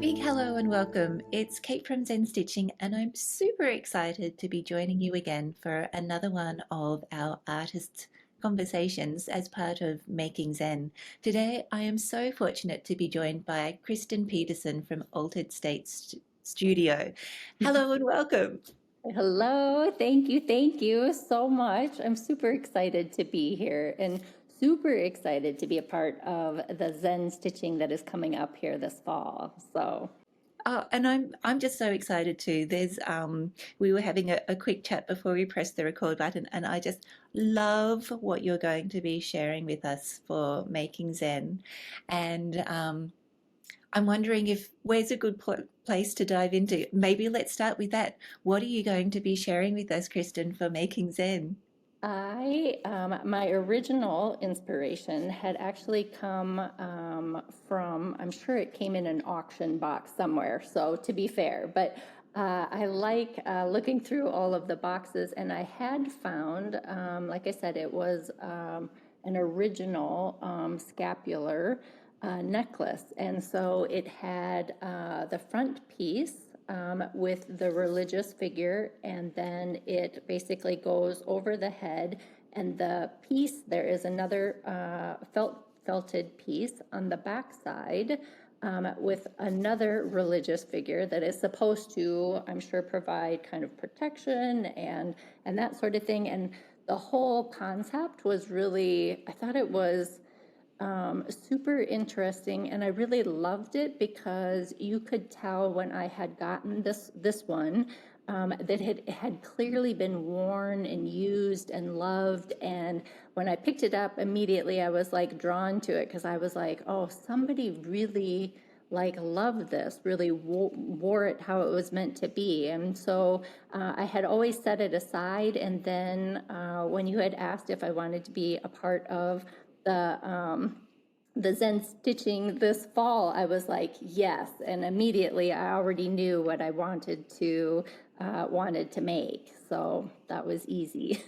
Big hello and welcome. It's Kate from Zen Stitching, and I'm super excited to be joining you again for another one of our artist conversations as part of Making Zen. Today, I am so fortunate to be joined by Kristin Peterson from Altered States Studio. Hello and welcome. Hello, thank you so much. I'm super excited to be here and super excited to be a part of the Zen stitching that is coming up here this fall. Oh, and I'm just so excited too. There's we were having a quick chat before we pressed the record button, and I just love what you're going to be sharing with us for Making Zen. And I'm wondering if where's a good place to dive into. Maybe let's start with that. What are you going to be sharing with us, Kristen, for Making Zen? My original inspiration had actually come from, I'm sure it came in an auction box somewhere, so to be fair, but I like looking through all of the boxes, and I had found, like I said, it was an original scapular necklace, and so it had the front piece with the religious figure, and then it basically goes over the head, and the piece, there is another felted piece on the back side with another religious figure that is supposed to, I'm sure, provide kind of protection and that sort of thing. And the whole concept was really, I thought it was super interesting, and I really loved it because you could tell when I had gotten this one that it had clearly been worn and used and loved. And when I picked it up, immediately I was like drawn to it because I was like, oh, somebody really like loved this, really wore it how it was meant to be. And so I had always set it aside, and then when you had asked if I wanted to be a part of the Zen stitching this fall, I was like, yes. And immediately I already knew what I wanted to make. So that was easy.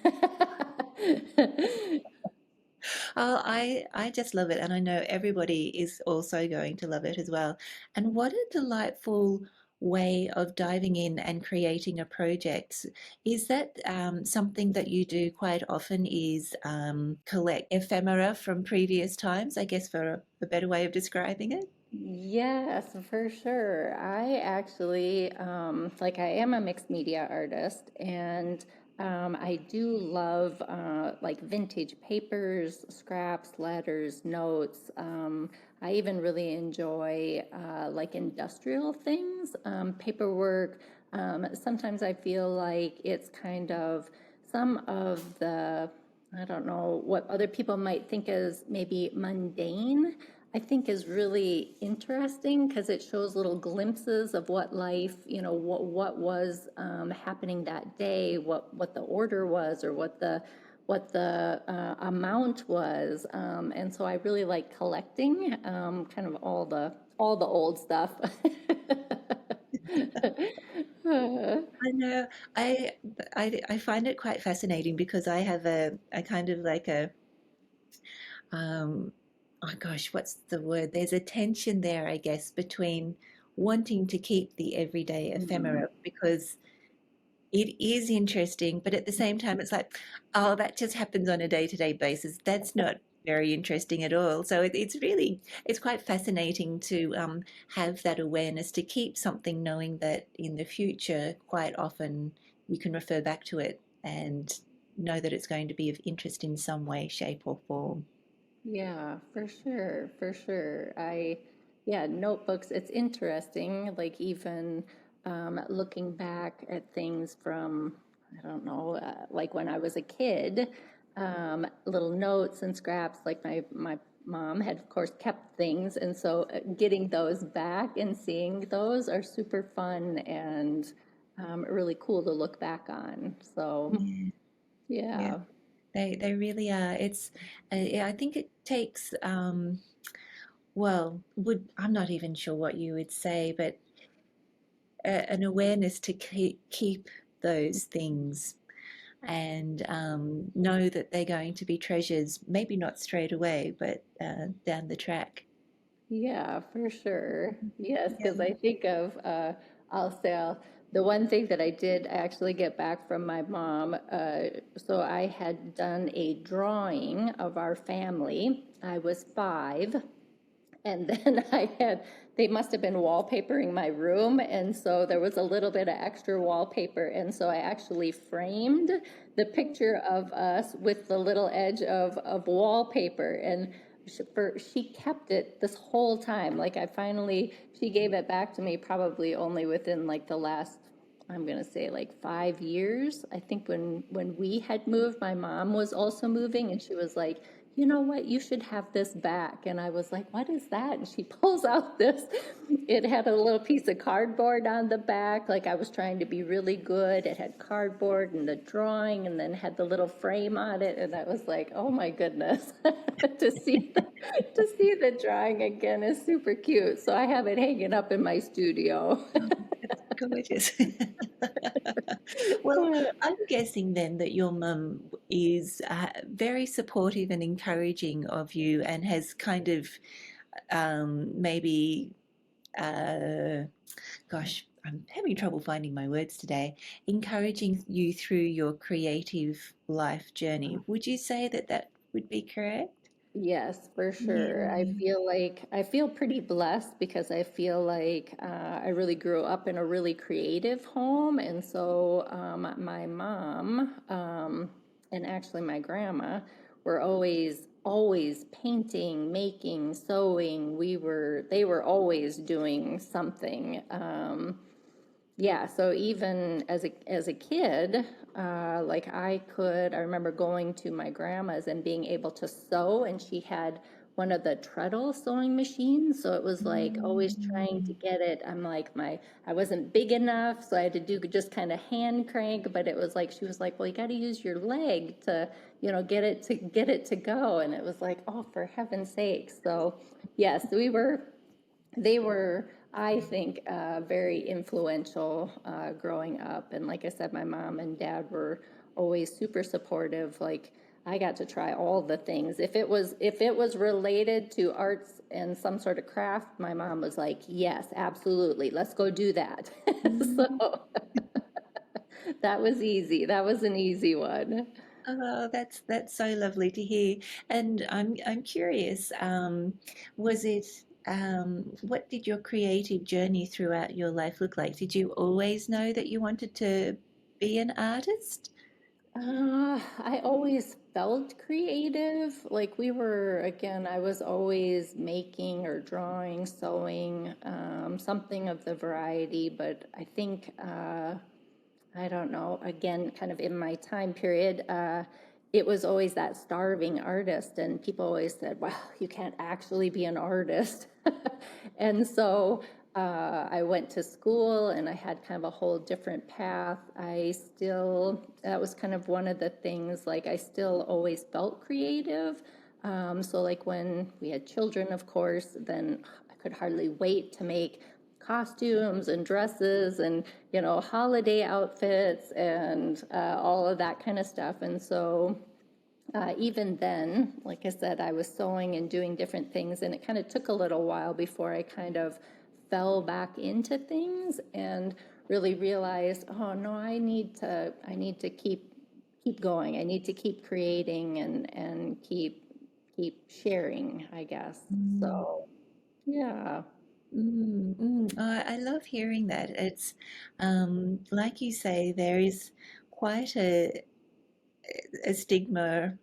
Oh, I just love it, and I know everybody is also going to love it as well. And what a delightful way of diving in and creating a project. Is that something that you do quite often is collect ephemera from previous times, I guess for a better way of describing it? Yes, for sure. I actually, like, I am a mixed media artist, and I do love like vintage papers, scraps, letters, notes. I even really enjoy like industrial things, paperwork. Sometimes I feel like it's kind of some of the, I don't know, what other people might think is maybe mundane, I think is really interesting because it shows little glimpses of what life, what was happening that day, what the order was, or what the amount was, and so I really like collecting kind of all the old stuff. I know. I, I find it quite fascinating because I have a kind of like a um, oh gosh, what's the word? There's a tension there, I guess, between wanting to keep the everyday Mhm. ephemera because it is interesting, but at the same time, it's like, oh, that just happens on a day-to-day basis. That's not very interesting at all. So it's really, it's quite fascinating to have that awareness to keep something, knowing that in the future, quite often you can refer back to it and know that it's going to be of interest in some way, shape, or form. Yeah, for sure, for sure. Yeah, notebooks, it's interesting, like even looking back at things from, I don't know, like when I was a kid, little notes and scraps, like my mom had, of course, kept things. And so getting those back and seeing those are super fun and really cool to look back on. So, Yeah, yeah. yeah. They really are. It's yeah, I think it takes well, would I'm not even sure what you would say, but an awareness to keep those things and know that they're going to be treasures, maybe not straight away, but down the track. Yeah, for sure. Yes, because Yeah. I think of, I'll say, the one thing that I did actually get back from my mom. So I had done a drawing of our family. I was 5, and then they must have been wallpapering my room. And so there was a little bit of extra wallpaper. And so I actually framed the picture of us with the little edge of wallpaper. And she kept it this whole time. Like she gave it back to me probably only within like the last, I'm gonna say like 5 years. I think when we had moved, my mom was also moving, and she was like, you know what, you should have this back. And I was like, what is that? And she pulls out this. It had a little piece of cardboard on the back. Like I was trying to be really good. It had cardboard and the drawing, and then had the little frame on it. And I was like, oh my goodness, to see the drawing again is super cute. So I have it hanging up in my studio. That's gorgeous. Well, I'm guessing then that your mum is very supportive and encouraging of you and has kind of maybe, uh, gosh, I'm having trouble finding my words today, encouraging you through your creative life journey. Would you say that that would be correct? Yes, for sure. Yeah. I feel pretty blessed because I feel like I really grew up in a really creative home, and so my mom and actually my grandma were always painting, making, sewing. They were always doing something. Yeah, so even as a kid, like I remember going to my grandma's and being able to sew, and she had one of the treadle sewing machines, so it was like always trying to Mm. get it. I wasn't big enough, so I had to do just kind of hand crank, but it was like she was like, "Well, you got to use your leg to, get it to go," and it was like, "Oh, for heaven's sake!" So, yes, they were, I think, very influential growing up. And like I said, my mom and dad were always super supportive. Like I got to try all the things. If it was related to arts and some sort of craft, my mom was like, "Yes, absolutely. Let's go do that." Mm. So that was easy. That was an easy one. Oh, that's so lovely to hear. And I'm curious, was it what did your creative journey throughout your life look like? Did you always know that you wanted to be an artist? I always felt creative. Like again, I was always making or drawing, sewing, something of the variety. But I think, I don't know, again, kind of in my time period, it was always that starving artist. And people always said, well, you can't actually be an artist. And so I went to school and I had kind of a whole different path. That was kind of one of the things, like, I still always felt creative. So, like, when we had children, of course, then I could hardly wait to make costumes and dresses and holiday outfits and all of that kind of stuff. And so even then, like I said, I was sewing and doing different things, and it kind of took a little while before I kind of fell back into things and really realized, oh no, I need to keep going. I need to keep creating and keep sharing, I guess. Mm, So yeah. Oh, I love hearing that. It's like you say, there is quite a stigma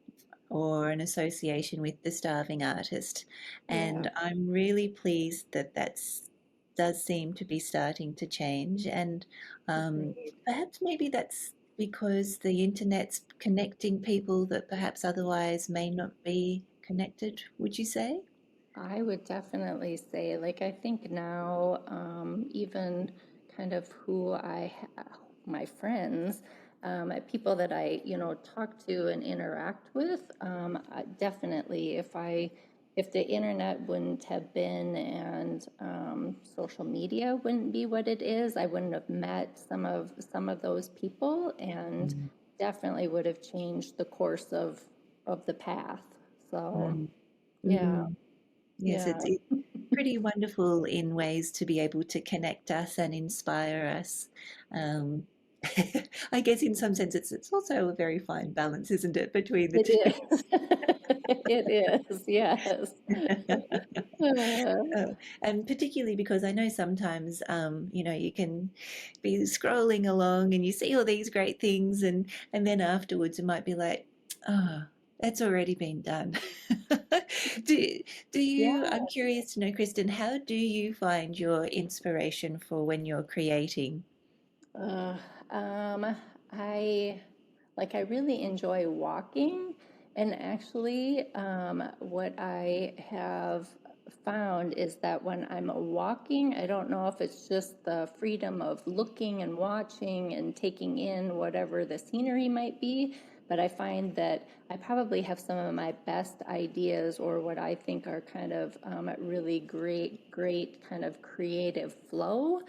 or an association with the starving artist. Yeah. And I'm really pleased that that's does seem to be starting to change. And perhaps maybe that's because the internet's connecting people that perhaps otherwise may not be connected, would you say? I would definitely say, like, I think now, even kind of my friends, people that I, talk to and interact with, definitely, if the internet wouldn't have been and social media wouldn't be what it is, I wouldn't have met some of those people, and Mm, definitely would have changed the course of the path. So, mm, yeah, mm. Yes, yeah. it's pretty wonderful in ways to be able to connect us and inspire us. Um, I guess in some sense it's also a very fine balance, isn't it, between the It two? is. It is, yes. Uh, Uh, and particularly because I know sometimes, you can be scrolling along and you see all these great things, and then afterwards it might be like, oh, that's already been done. Do do you? yeah. I'm curious to know, Kristen, how do you find your inspiration for when you're creating? Uh, um, I I really enjoy walking, and actually, what I have found is that when I'm walking, I don't know if it's just the freedom of looking and watching and taking in whatever the scenery might be, but I find that I probably have some of my best ideas or what I think are kind of really great kind of creative flow.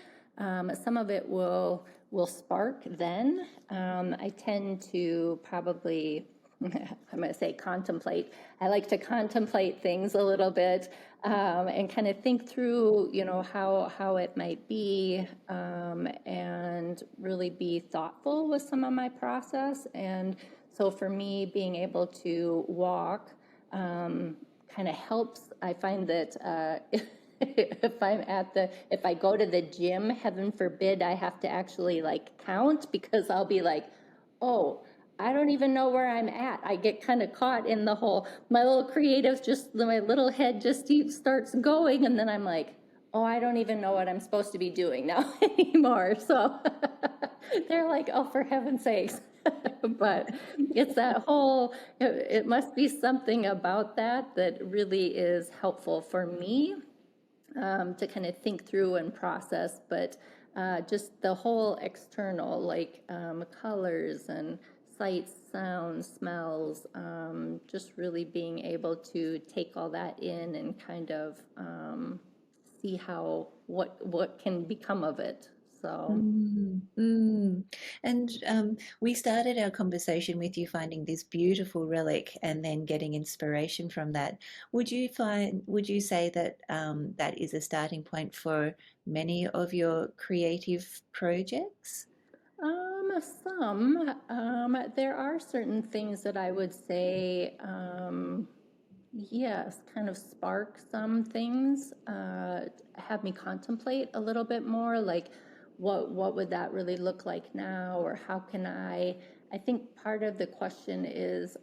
Some of it will spark then. I tend to probably, I'm going to say contemplate. I like to contemplate things a little bit and kind of think through, how it might be and really be thoughtful with some of my process. And so for me, being able to walk kind of helps. I find that if I go to the gym, heaven forbid, I have to actually count because I'll be like, oh, I don't even know where I'm at. I get kind of caught in the whole, my little creative, just my little head just starts going. And then I'm like, oh, I don't even know what I'm supposed to be doing now anymore. So they're like, oh, for heaven's sakes. But it's that whole, it must be something about that really is helpful for me to kind of think through and process, but just the whole external, colors and sights, sounds, smells, just really being able to take all that in and kind of see what can become of it. So. Mm, mm. And we started our conversation with you finding this beautiful relic and then getting inspiration from that. Would you say that that is a starting point for many of your creative projects? There are certain things that I would say, yes, kind of spark some things, have me contemplate a little bit more, like what would that really look like now, or how can I think part of the question is,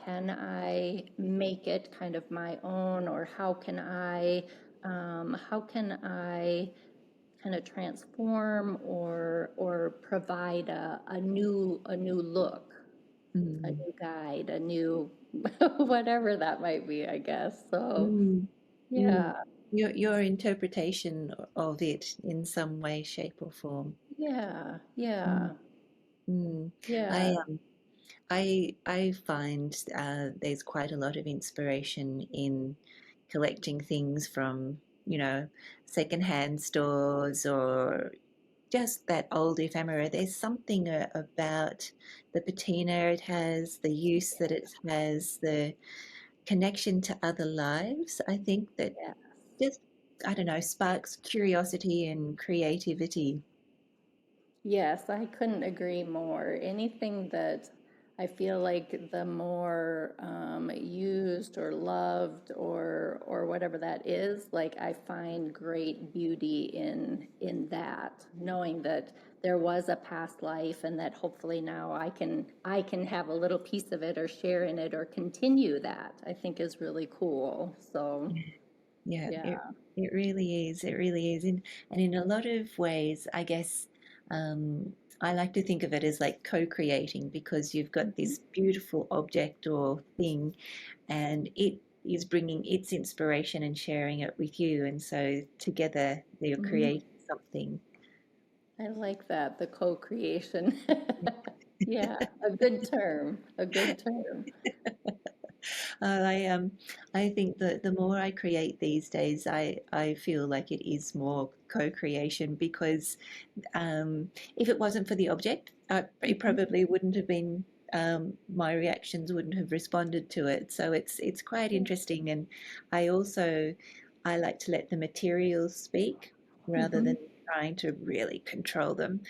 can I make it kind of my own, or how can I kind of transform or provide a new look, a Mm, new guide, a new whatever that might be, I guess. So mm, yeah, mm. Your interpretation of it in some way, shape, or form. yeah, Mm, yeah, mm. I yeah, I find there's quite a lot of inspiration in collecting things from, you know, secondhand stores or just that old ephemera. There's something about the patina it has, the use that it has, the connection to other lives. I think that yeah. just, I don't know, sparks curiosity and creativity. Yes, I couldn't agree more. Anything that I feel like the more used or loved or whatever that is, like I find great beauty in that, knowing that there was a past life and that hopefully now I can have a little piece of it or share in it or continue that. I think is really cool. So Yeah, yeah. it really is. It really is. And in a lot of ways, I guess I like to think of it as like co-creating because you've got Mhm. this beautiful object or thing, and it is bringing its inspiration and sharing it with you. And so together you're Mhm. creating something. I like that, the co-creation. Yeah, a good term, a good term. Uh, I um I think that the more I create these days, I feel like it is more co-creation because if it wasn't for the object, it Mhm. probably wouldn't have been. My reactions wouldn't have responded to it. So it's quite interesting, and I also I like to let the materials speak rather Hmm. than trying to really control them,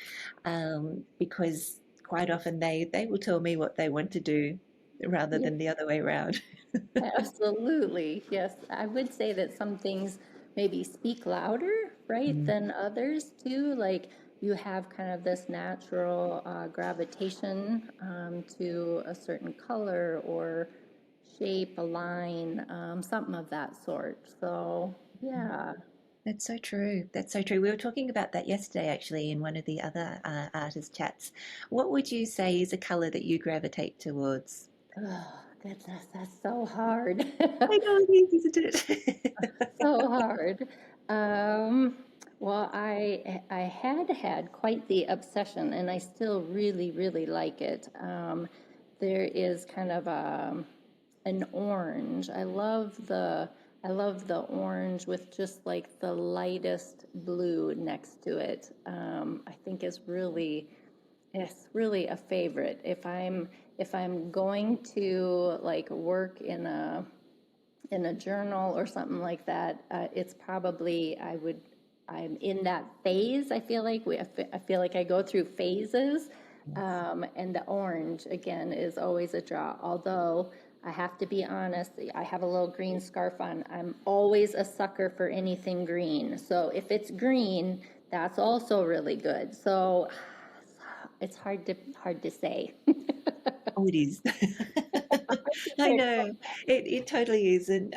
because quite often they will tell me what they want to do rather Yeah, than the other way around. absolutely. Yes, I would say that some things maybe speak louder, right, Mm. than others too. Like you have kind of this natural gravitation to a certain color or shape, a line, something of that sort. So, yeah. That's so true. That's so true. We were talking about that yesterday, actually, in one of the other artist chats. What would you say is a color that you gravitate towards? Oh, that's so hard. I know it is, isn't it? So hard. Um, well, I had quite the obsession, and I still really, really like it. There is kind of an orange. I love the orange with just like the lightest blue next to it. I think is really it's really a favorite. If I'm going to like work in a journal or something like that, it's probably I'm in that phase. I feel like I go through phases, Yes. and the orange again is always a draw. Although I have to be honest, I have a little green scarf on. I'm always a sucker for anything green. So if it's green, that's also really good. So it's hard to say. Oh, it is. I know it totally is. And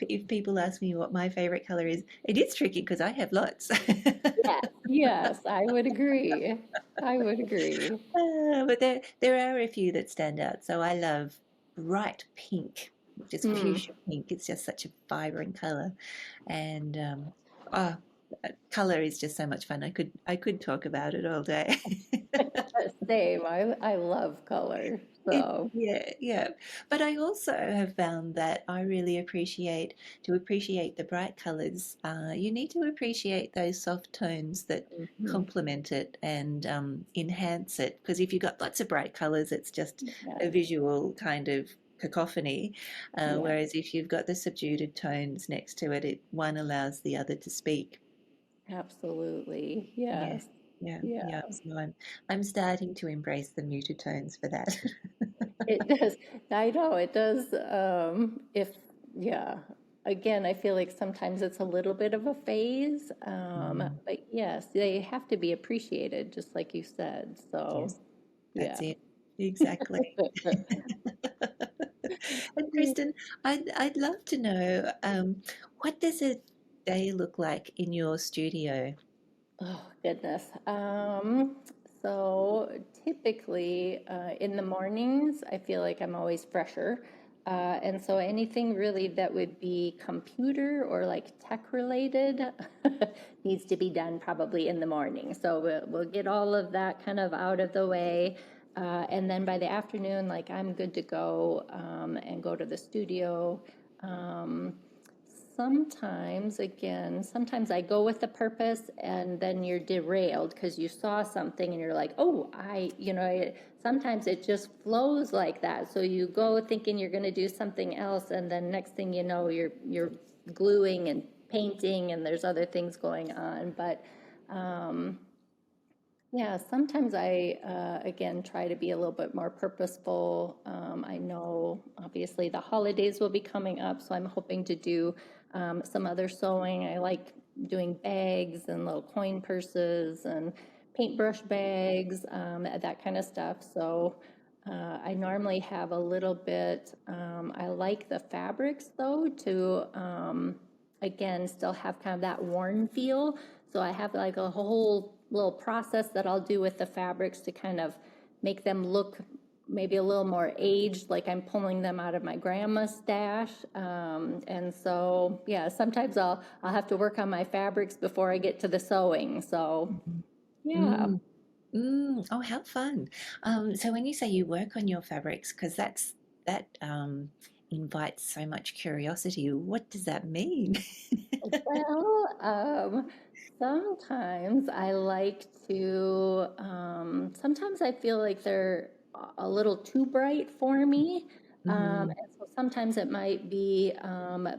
if people ask me what my favorite color is, it is tricky because I have lots. Yes, yes, I would agree. I would agree. But there are a few that stand out. So I love bright pink, just Hmm. fuchsia pink. It's just such a vibrant color, and oh, color is just so much fun. I could talk about it all day. Same. I love color. So, Yeah, yeah. But I also have found that I really appreciate to appreciate the bright colors. You need to appreciate those soft tones that mhm, complement it and enhance it. Because if you've got lots of bright colors, it's just a yes, visual kind of cacophony. yeah, Whereas if you've got the subdued tones next to it, one allows the other to speak. absolutely. Yeah, Yes, yeah, yeah. yeah. So I'm starting to embrace the muted tones for that. It does. I know it does. If yeah, again, I feel like sometimes it's a little bit of a phase. Mm, But yes, they have to be appreciated, just like you said. So, yes. yeah. That's it. Exactly. And Kristen, I'd love to know, what does a day look like in your studio? Oh, goodness. So typically in the mornings, I feel like I'm always fresher. And so anything really that would be computer or like tech related needs to be done probably in the morning. So we'll get all of that kind of out of the way. And then by the afternoon, like I'm good to go and go to the studio. Um, sometimes I go with the purpose and then you're derailed because you saw something and you're like, oh, sometimes it just flows like that. So you go thinking you're going to do something else, and then next thing you know, you're gluing and painting, and there's other things going on. But um, yeah, sometimes again, try to be a little bit more purposeful. I know obviously the holidays will be coming up, so I'm hoping to do some other sewing. I like doing bags and little coin purses and paintbrush bags, that kind of stuff. So I normally have a little bit, I like the fabrics though to, again, still have kind of that worn feel. So I have like a whole little process that I'll do with the fabrics to kind of make them look maybe a little more aged, like I'm pulling them out of my grandma's stash. And so, yeah, sometimes I'll have to work on my fabrics before I get to the sewing. So, yeah. Mm, oh, how fun. So when you say you work on your fabrics, because that invites so much curiosity, what does that mean? Well, sometimes I like to, sometimes I feel like they're a little too bright for me. Mm, And so sometimes it might be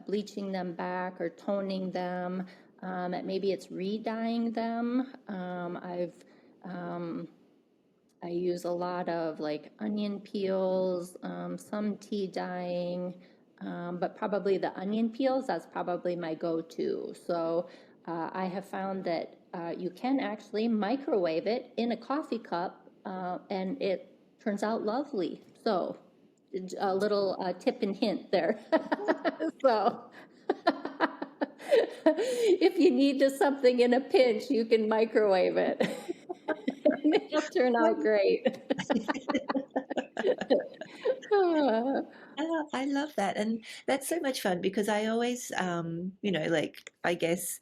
bleaching them back or toning them. Maybe it's re-dyeing them. I use a lot of like onion peels, some tea dyeing, but probably the onion peels, that's probably my go-to. So I have found that you can actually microwave it in a coffee cup, and it turns out lovely. So a little tip and hint there. So if you need just something in a pinch, you can microwave it. And it'll turn out great. I love that. And that's so much fun because I always, like, I guess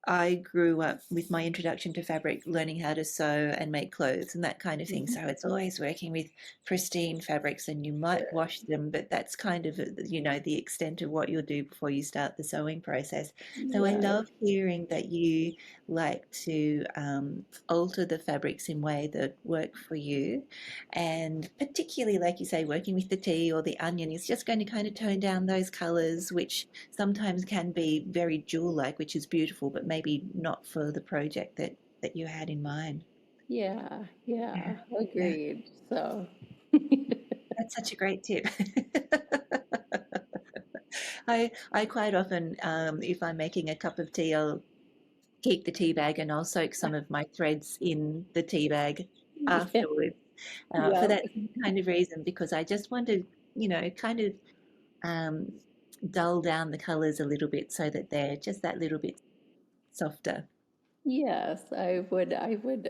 I grew up with my introduction to fabric, learning how to sew and make clothes and that kind of thing. So it's always working with pristine fabrics, and you might Sure. wash them, but that's kind of, the extent of what you'll do before you start the sewing process. So I Yes, love hearing that you like to alter the fabrics in way that work for you. And particularly, like you say, working with the tea or the onion is just going to kind of tone down those colors, which sometimes can be very jewel-like, which is beautiful, but maybe not for the project that you had in mind. yeah, Yeah, yeah, yeah, agreed. So, that's such a great tip. I quite often, if I'm making a cup of tea, I'll keep the tea bag and I'll soak some of my threads in the tea bag yeah, afterwards, for yep, that kind of reason, because I just want to, kind of um, dull down the colors a little bit so that they're just that little bit softer. yes, I would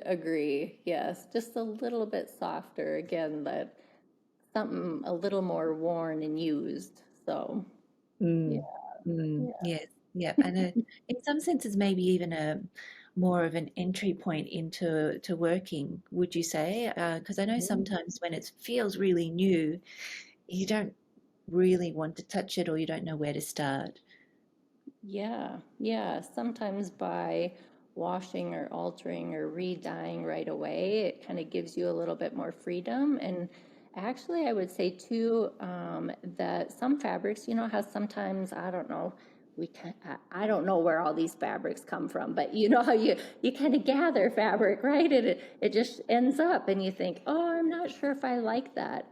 agree. Yes, just a little bit softer again, that something a little more worn and used. So, yeah, Mm, yeah. yes, yeah, and in some senses, maybe even a more of an entry point into working, would you say? Because I know sometimes when it feels really new, you don't really want to touch it, or you don't know where to start. Yeah, yeah. Sometimes by washing or altering or re-dyeing right away, it kind of gives you a little bit more freedom. And actually, I would say too, that some fabrics, how sometimes, I don't know, I don't know where all these fabrics come from, but you know how you kind of gather fabric, right? And it just ends up, and you think, oh, I'm not sure if I like that.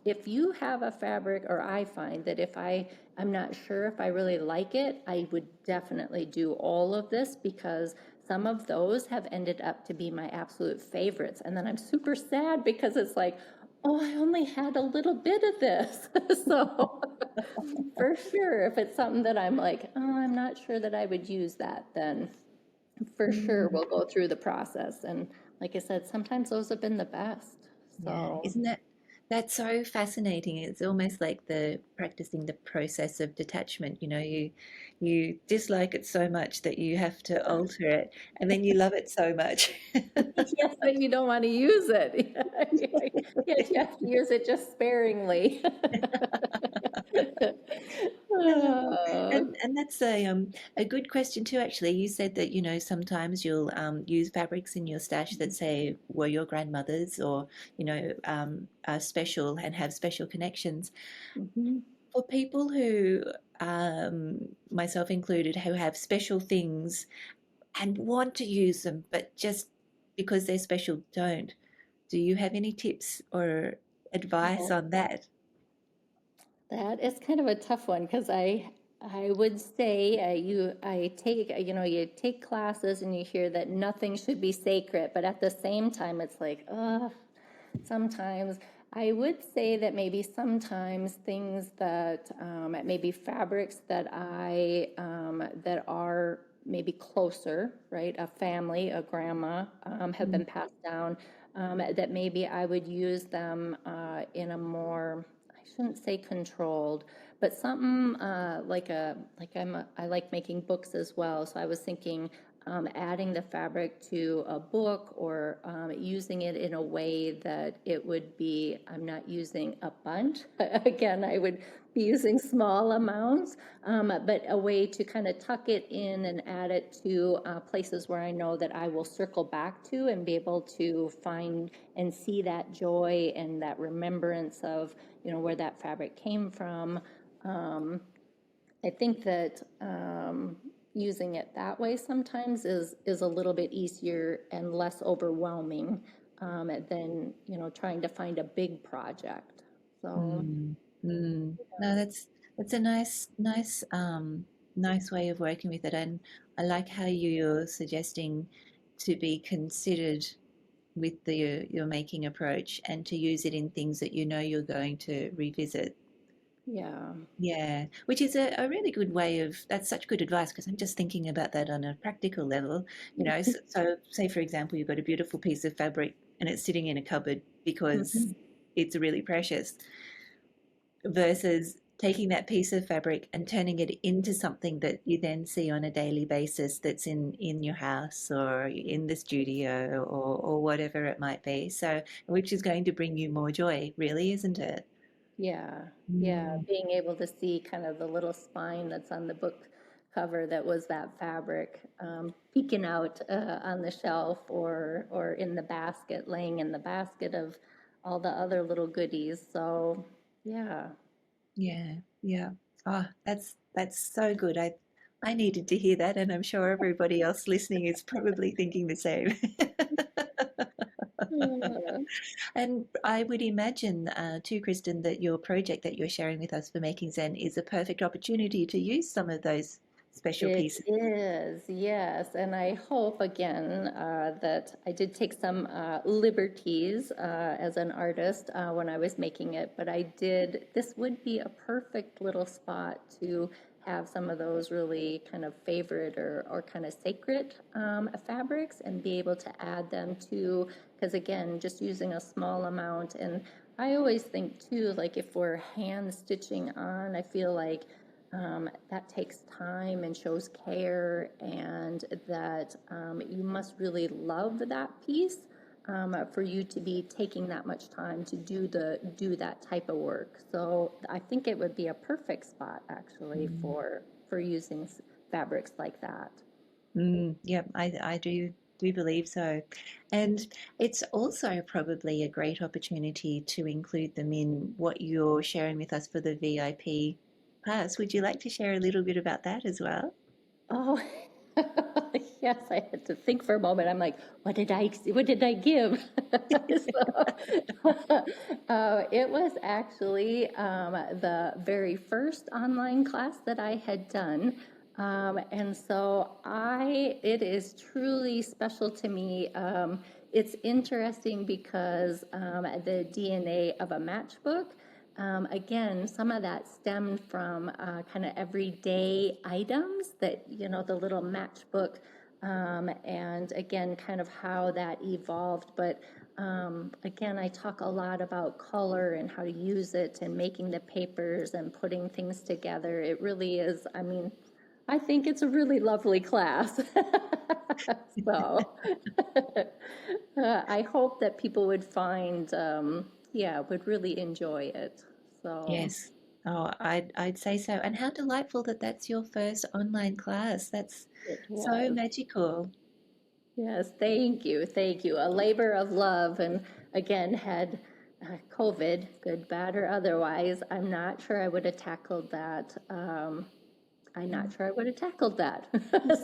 If you have a fabric, or I find that if I'm not sure if I really like it, I would definitely do all of this, because some of those have ended up to be my absolute favorites. And then I'm super sad because it's like, oh, I only had a little bit of this. So for sure, if it's something that I'm like, oh, I'm not sure that I would use that, then for sure Mm, we'll go through the process. And like I said, sometimes those have been the best. yeah, So isn't that's so fascinating? It's almost like the practicing the process of detachment. You dislike it so much that you have to alter it, and then you love it so much. yes, but you don't want to use it. Yes, you have to use it just sparingly. Yeah. Uh, And that's a good question too, actually. You said that, sometimes you'll use fabrics in your stash that say were your grandmother's, or, are special and have special connections. mhm. For people who, myself included, who have special things and want to use them, but just because they're special don't, do you have any tips or advice Oh, on that? that is kind of a tough one, because I would say you take classes and you hear that nothing should be sacred, but at the same time it's like, sometimes I would say that maybe sometimes things that maybe fabrics that that are maybe closer, right? A family, a grandma, have Mm, been passed down. That maybe I would use them in a more, I shouldn't say controlled, but something like I like making books as well. So I was thinking adding the fabric to a book, or using it in a way that it would be, I'm not using a bunch. Again, I would be using small amounts, but a way to kind of tuck it in and add it to places where I know that I will circle back to and be able to find and see that joy and that remembrance of, where that fabric came from. I think that using it that way sometimes is a little bit easier and less overwhelming than trying to find a big project. So Mm, mm. No, that's a nice way of working with it, and I like how you're suggesting to be considered with your making approach and to use it in things that you know you're going to revisit. yeah. Yeah, which is a really good way of, that's such good advice because I'm just thinking about that on a practical level. So say for example, you've got a beautiful piece of fabric and it's sitting in a cupboard because Mhm. it's really precious, versus taking that piece of fabric and turning it into something that you then see on a daily basis that's in your house or in the studio or whatever it might be. So, which is going to bring you more joy, really, isn't it? Yeah, yeah, Mm, being able to see kind of the little spine that's on the book cover that was that fabric, peeking out on the shelf, or in the basket, laying in the basket of all the other little goodies. So, yeah. yeah, yeah. Oh, that's so good. I needed to hear that, and I'm sure everybody else listening is probably thinking the same. Uh, And I would imagine, too, Kristen, that your project that you're sharing with us for Making Zen is a perfect opportunity to use some of those special It pieces. is, yes. And I hope again that I did take some liberties as an artist when I was making it, but this would be a perfect little spot to have some of those really kind of favorite or kind of sacred fabrics and be able to add them to, because again, just using a small amount. And I always think too, like if we're hand stitching on, I feel like that takes time and shows care, and that you must really love that piece for you to be taking that much time to do that type of work. So I think it would be a perfect spot actually Mm, for using fabrics like that. yeah, I do believe so. And it's also probably a great opportunity to include them in what you're sharing with us for the VIP pass. Would you like to share a little bit about that as well? Oh, yes, I had to think for a moment. I'm like, what did I give? So, it was actually the very first online class that I had done. And so it is truly special to me. It's interesting because the DNA of a matchbook. Again, some of that stemmed from kind of everyday items that, the little matchbook, and again, kind of how that evolved. But again, I talk a lot about color and how to use it and making the papers and putting things together. It really is, I mean, I think it's a really lovely class. So I hope that people would would really enjoy it. So Yes. Oh, I'd say so. And how delightful that that's your first online class. That's it so was. magical. Yes, thank you. Thank you. A labor of love. And again, had COVID, good, bad, or otherwise, I'm not sure I would have tackled that. I'm not sure I would have tackled that.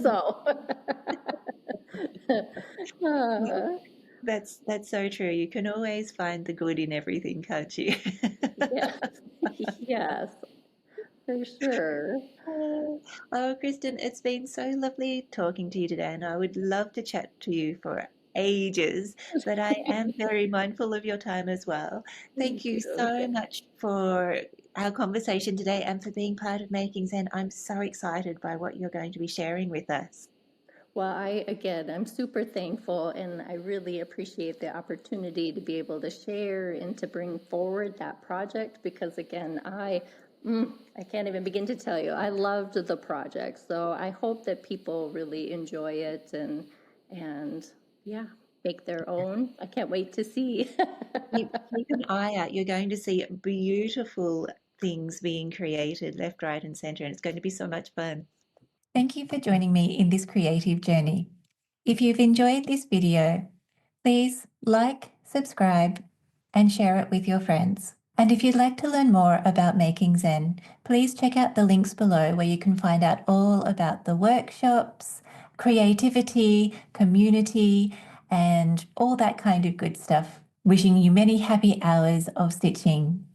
So, Well, uh, that's so true. You can always find the good in everything, can't you? yes, yes, for sure. Oh, oh, Kristen, it's been so lovely talking to you today, and I would love to chat to you for ages, but I am very mindful of your time as well. Thank Thank you you. so much for our conversation today and for being part of Making Zen. I'm so excited by what you're going to be sharing with us. Well, I'm super thankful, and I really appreciate the opportunity to be able to share and to bring forward that project because, again, I I can't even begin to tell you. I loved the project, so I hope that people really enjoy it and yeah, make their own. I can't wait to see. Keep an eye out. You're going to see beautiful things being created left, right, and center, and it's going to be so much fun. Thank you for joining me in this creative journey. If you've enjoyed this video, please like, subscribe, and share it with your friends. And if you'd like to learn more about Making Zen, please check out the links below where you can find out all about the workshops, creativity, community, and all that kind of good stuff. Wishing you many happy hours of stitching.